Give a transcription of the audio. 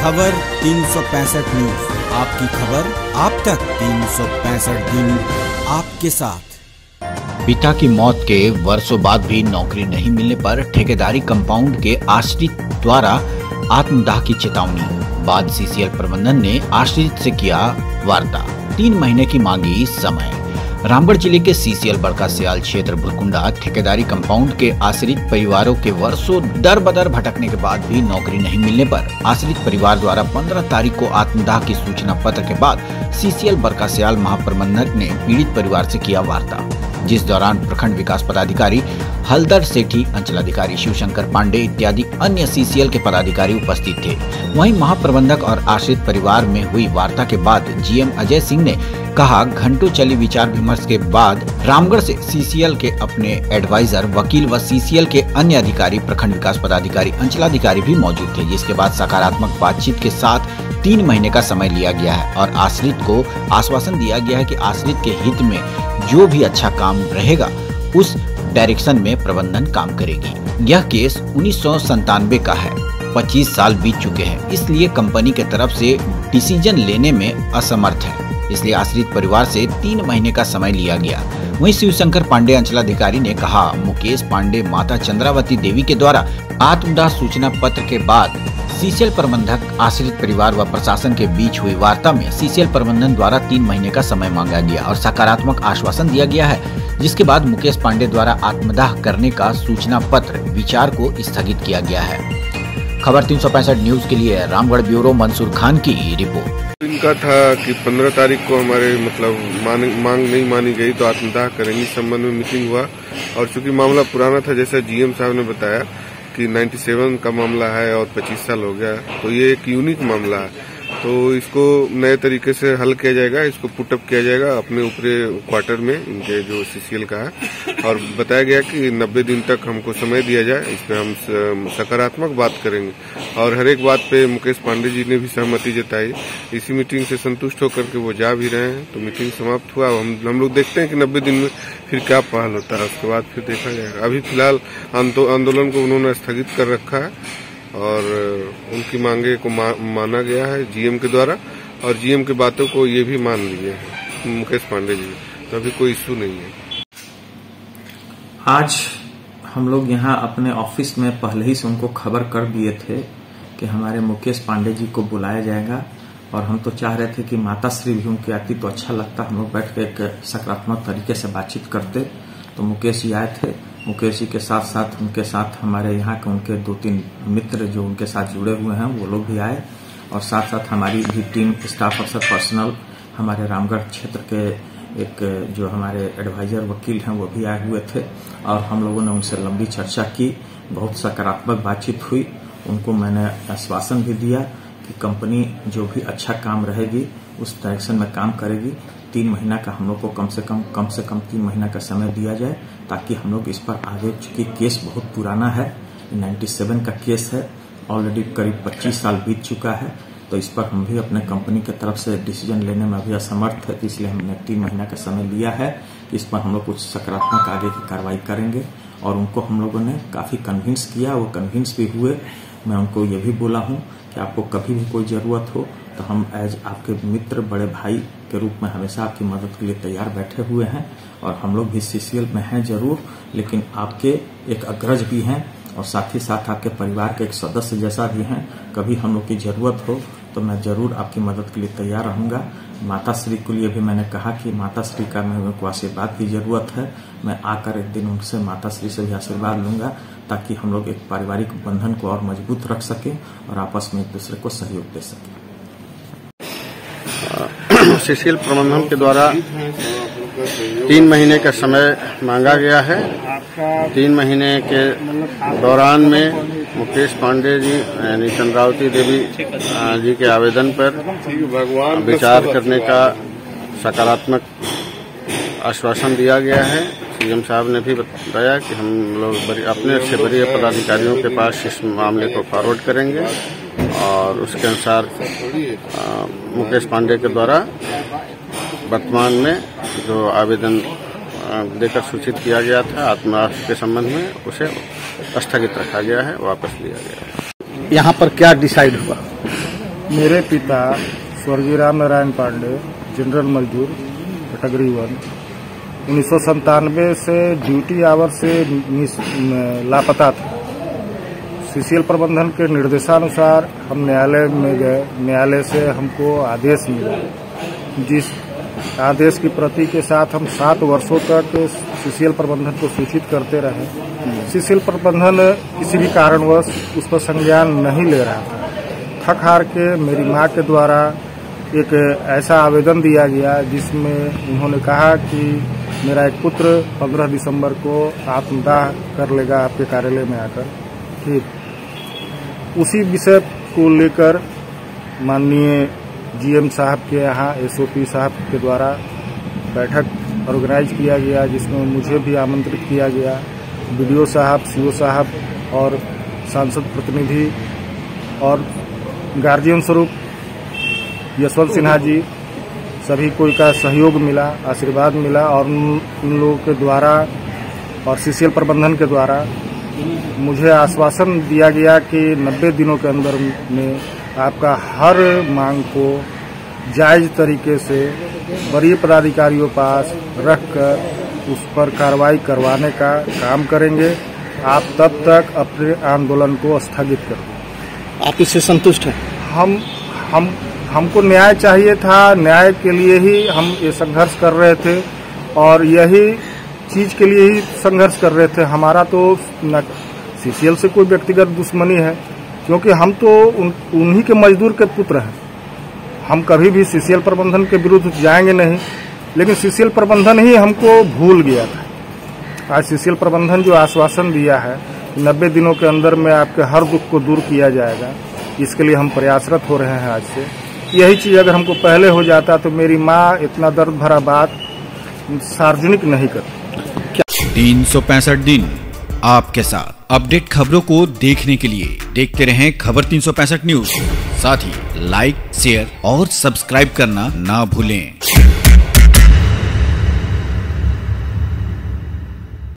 खबर 365 न्यूज, आपकी खबर आप तक 365 दिन आपके साथ। पिता की मौत के वर्षों बाद भी नौकरी नहीं मिलने पर ठेकेदारी कंपाउंड के आश्रित द्वारा आत्मदाह की चेतावनी। बाद सीसीएल प्रबंधन ने आश्रित से किया वार्ता, 3 महीने की मांगी समय। रामगढ़ जिले के सीसीएल बड़का सियाल क्षेत्र बुरकुंडा ठेकेदारी कंपाउंड के आश्रित परिवारों के वर्षों दर बदर भटकने के बाद भी नौकरी नहीं मिलने पर आश्रित परिवार द्वारा 15 तारीख को आत्मदाह की सूचना पत्र के बाद सीसीएल बड़का सियाल महाप्रबंधक ने पीड़ित परिवार से किया वार्ता, जिस दौरान प्रखंड विकास पदाधिकारी हलदर सेठी, अंचलाधिकारी शिवशंकर पांडे इत्यादि अन्य सीसीएल के पदाधिकारी उपस्थित थे। वहीं महाप्रबंधक और आश्रित परिवार में हुई वार्ता के बाद जीएम अजय सिंह ने कहा, घंटों चली विचार विमर्श के बाद रामगढ़ से सीसीएल के अपने एडवाइजर, वकील व सीसीएल के अन्य अधिकारी, प्रखंड विकास पदाधिकारी, अंचलाधिकारी भी मौजूद थे, जिसके बाद सकारात्मक बातचीत के साथ 3 महीने का समय लिया गया है और आश्रित को आश्वासन दिया गया है कि आश्रित के हित में जो भी अच्छा काम रहेगा उस डायरेक्शन में प्रबंधन काम करेगी। यह केस 1997 का है, 25 साल बीत चुके हैं, इसलिए कंपनी के तरफ से डिसीजन लेने में असमर्थ है, इसलिए आश्रित परिवार से 3 महीने का समय लिया गया। वहीं शिवशंकर पांडे अंचलाधिकारी ने कहा, मुकेश पांडे माता चंद्रावती देवी के द्वारा आत्मदाह सूचना पत्र के बाद सीसीएल प्रबंधक, आश्रित परिवार व प्रशासन के बीच हुई वार्ता में सीसीएल प्रबंधन द्वारा 3 महीने का समय मांगा गया और सकारात्मक आश्वासन दिया गया है, जिसके बाद मुकेश पांडे द्वारा आत्मदाह करने का सूचना पत्र विचार को स्थगित किया गया है। खबर 365 न्यूज के लिए रामगढ़ ब्यूरो मंसूर खान की रिपोर्ट। इनका था कि 15 तारीख को हमारे मांग नहीं मानी गई तो आत्मदाह करेंगे, इस संबंध में मीटिंग हुआ और चूंकि मामला पुराना था, जैसा जीएम साहब ने बताया कि 97 का मामला है और 25 साल हो गया, तो ये एक यूनिक मामला है, तो इसको नए तरीके से हल किया जाएगा, इसको पुटअप किया जाएगा अपने ऊपरी क्वार्टर में, इनके जो सीसीएल का है, और बताया गया कि 90 दिन तक हमको समय दिया जाए, इसमें हम सकारात्मक बात करेंगे और हर एक बात पे मुकेश पांडे जी ने भी सहमति जताई। इसी मीटिंग से संतुष्ट होकर के वो जा भी रहे हैं, तो मीटिंग समाप्त हुआ। हम लोग देखते हैं कि 90 दिन में फिर क्या पहल होता है, उसके बाद फिर देखा जाएगा। अभी फिलहाल आंदोलन को उन्होंने स्थगित कर रखा है और उनकी मांगे को माना गया है जीएम के द्वारा और जीएम की बातों को ये भी मान लिए हैं मुकेश पांडे जी, तो अभी कोई इश्यू नहीं है। आज हम लोग यहाँ अपने ऑफिस में पहले ही से उनको खबर कर दिए थे कि हमारे मुकेश पांडे जी को बुलाया जाएगा और हम तो चाह रहे थे कि माता श्री भी उनकी आती तो अच्छा लगता, हम लोग बैठ के एक सकारात्मक तरीके से बातचीत करते। तो मुकेश जी आए थे, मुकेश जी के साथ साथ उनके साथ हमारे यहाँ के उनके 2-3 मित्र जो उनके साथ जुड़े हुए हैं वो लोग भी आए और साथ साथ हमारी भी टीम, स्टाफ अफसर, पर्सनल, हमारे रामगढ़ क्षेत्र के एक जो हमारे एडवाइजर, वकील हैं वो भी आए हुए थे और हम लोगों ने उनसे लंबी चर्चा की, बहुत सकारात्मक बातचीत हुई। उनको मैंने आश्वासन भी दिया कि कंपनी जो भी अच्छा काम रहेगी उस डायरेक्शन में काम करेगी। 3 महीना का हम लोग को कम से कम 3 महीना का समय दिया जाए ताकि हम लोग इस पर आगे, चूंकि केस बहुत पुराना है, 97 का केस है, ऑलरेडी करीब 25 साल बीत चुका है, तो इस पर हम भी अपने कंपनी की तरफ से डिसीजन लेने में अभी असमर्थ है, इसलिए हमने 3 महीना का समय लिया है। इस पर हम लोग कुछ सकारात्मक आगे की कार्रवाई करेंगे और उनको हम लोगों ने काफी कन्विंस किया, वो कन्विंस भी हुए। मैं उनको ये भी बोला हूँ कि आपको कभी भी कोई जरूरत हो तो हम एज आपके मित्र, बड़े भाई के रूप में हमेशा आपकी मदद के लिए तैयार बैठे हुए हैं और हम लोग भी सीसीएल में हैं जरूर, लेकिन आपके एक अग्रज भी हैं और साथ ही साथ आपके परिवार के एक सदस्य जैसा भी हैं। कभी हम लोग की जरूरत हो तो मैं जरूर आपकी मदद के लिए तैयार रहूंगा। माता श्री के लिए भी मैंने कहा कि माता श्री का मेरे को आशीर्वाद की जरूरत है, मैं आकर एक दिन उनसे, माता श्री से भी आशीर्वाद लूंगा ताकि हम लोग एक पारिवारिक बंधन को और मजबूत रख सकें और आपस में एक दूसरे को सहयोग दे सकें। सीसीएल प्रबंधन के द्वारा 3 महीने का समय मांगा गया है। 3 महीने के दौरान में मुकेश पांडे जी यानी चंद्रावती देवी जी के आवेदन पर विचार करने का सकारात्मक आश्वासन दिया गया है। सीएम साहब ने भी बताया कि हम लोग अपने से बड़े पदाधिकारियों के पास इस मामले को फॉरवर्ड करेंगे और उसके अनुसार मुकेश पांडे के द्वारा वर्तमान में जो आवेदन देकर सूचित किया गया था आत्मदाह के संबंध में, उसे स्थगित रखा गया है, वापस लिया गया है। यहाँ पर क्या डिसाइड हुआ? मेरे पिता स्वर्गीय राम नारायण पांडे जनरल मजदूर कैटेगरी 1 1997 से ड्यूटी आवर से लापता थे। सीसीएल प्रबंधन के निर्देशानुसार हम न्यायालय में गए। न्यायालय से हमको आदेश मिला, जिस आदेश की प्रति के साथ हम 7 वर्षों तक सीसीएल प्रबंधन को सूचित करते रहे। सीसीएल प्रबंधन किसी भी कारणवश उस पर संज्ञान नहीं ले रहा था। थक हार के मेरी मां के द्वारा एक ऐसा आवेदन दिया गया जिसमें उन्होंने कहा कि मेरा एक पुत्र 15 दिसंबर को आत्मदाह कर लेगा आपके कार्यालय में आकर। ठीक उसी विषय को लेकर माननीय जीएम साहब के यहाँ एसओपी साहब के द्वारा बैठक ऑर्गेनाइज किया गया, जिसमें मुझे भी आमंत्रित किया गया। बीडीओ साहब, सीओ साहब और सांसद प्रतिनिधि और गार्जियन स्वरूप यशवंत सिन्हा जी, सभी कोई का सहयोग मिला, आशीर्वाद मिला और उन लोगों के द्वारा और सीसीएल प्रबंधन के द्वारा मुझे आश्वासन दिया गया कि 90 दिनों के अंदर में आपका हर मांग को जायज तरीके से वरीय पदाधिकारियों पास रखकर उस पर कार्रवाई करवाने का काम करेंगे। आप तब तक अपने आंदोलन को स्थगित कर दें। आप इससे संतुष्ट हैं? हमको न्याय चाहिए था, न्याय के लिए ही हम ये संघर्ष कर रहे थे और यही चीज के लिए ही संघर्ष कर रहे थे। हमारा तो सीसीएल से कोई व्यक्तिगत दुश्मनी है, क्योंकि हम तो उन्हीं के मजदूर के पुत्र हैं। हम कभी भी सीसीएल प्रबंधन के विरुद्ध जाएंगे नहीं, लेकिन सीसीएल प्रबंधन ही हमको भूल गया था। आज सीसीएल प्रबंधन जो आश्वासन दिया है 90 दिनों के अंदर में आपके हर दुख को दूर किया जाएगा, इसके लिए हम प्रयासरत हो रहे हैं आज से। यही चीज अगर हमको पहले हो जाता तो मेरी माँ इतना दर्द भरा बात सार्वजनिक नहीं करती। 365 दिन आपके साथ। अपडेट खबरों को देखने के लिए देखते रहें खबर 365 न्यूज। साथ ही लाइक, शेयर और सब्सक्राइब करना ना भूलें।